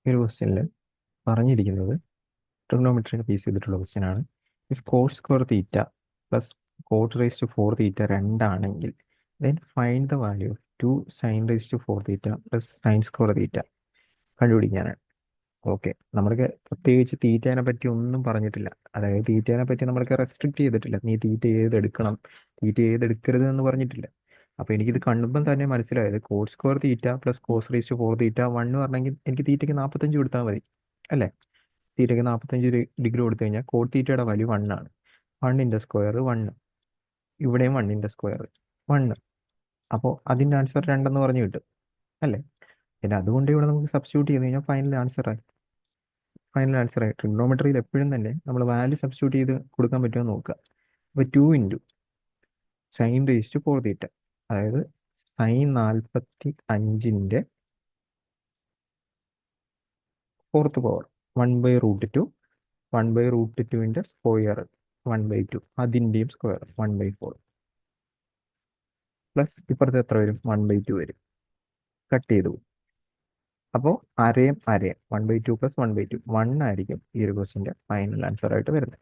ഈ ഒരു ക്വസ്റ്റ്യനിൽ പറഞ്ഞിരിക്കുന്നത് ട്രിഗണോമെട്രിനെ ബേസ് ചെയ്തിട്ടുള്ള ക്വസ്റ്റ്യൻ ആണ്. If cot square theta plus cot raise to 4 theta രണ്ടാണെങ്കിൽ then find the value of 2 sine raise to 4 theta plus sine square theta കണ്ടുപിടിക്കാനാണ്. ഓക്കെ, നമ്മൾക്ക് പ്രത്യേകിച്ച് തീറ്റേനെ പറ്റി ഒന്നും പറഞ്ഞിട്ടില്ല. അതായത് തീറ്റേനെ പറ്റി നമ്മൾക്ക് റെസ്ട്രിക്ട് ചെയ്തിട്ടില്ല. നീ തീറ്റ ഏതെടുക്കണം, തീറ്റ ഏതെടുക്കരുത് എന്ന് പറഞ്ഞിട്ടില്ല. അപ്പൊ എനിക്കിത് കണ്ടുമ്പം തന്നെ മനസ്സിലായത് cot square theta plus cos raise to 4 theta 1 പറഞ്ഞെങ്കിൽ എനിക്ക് തീറ്റയ്ക്ക് 45 കൊടുത്താൽ മതി അല്ലേ? തീറ്റയ്ക്ക് 45 ഡിഗ്രി കൊടുത്തു കഴിഞ്ഞാൽ കോട്ട് തീറ്റയുടെ വാല്യൂ 1 ആണ്. 1 സ്ക്വയർ 1, ഇവിടെയും 1 സ്ക്വയർ 1. അപ്പോൾ അതിൻ്റെ ആൻസർ 2 പറഞ്ഞു കിട്ടും അല്ലേ? പിന്നെ അതുകൊണ്ട് ഇവിടെ നമുക്ക് സബ്സ്റ്റിറ്റ്യൂട്ട് ചെയ്ത് കഴിഞ്ഞാൽ ഫൈനൽ ആൻസർ ആയി. ട്രിഗ്നോമെട്രിയിൽ എപ്പോഴും തന്നെ നമ്മൾ വാല്യൂ സബ്സ്റ്റിറ്റ്യൂട്ട് ചെയ്ത് കൊടുക്കാൻ പറ്റുമോ നോക്കുക. അപ്പോൾ 2 ഇൻറ്റു സൈൻ റേസ് ടു 4 തീറ്റ, അതായത് സൈൻ 45ൻ്റെ ഫോർത്ത് പവർ 1/√2, 1/√2ൻ്റെ സ്ക്വയർ 1/2, അതിൻ്റെയും സ്ക്വയർ 1/4 പ്ലസ് ഇപ്പുറത്ത് എത്ര വരും? 1/2 വരും. കട്ട് ചെയ്തു. അപ്പോൾ അരയും 1/2 പ്ലസ് 1/2 1 ആയിരിക്കും ഈ ഒരു ക്വസ്റ്റിൻ്റെ ഫൈനൽ ആൻസർ ആയിട്ട് വരുന്നത്.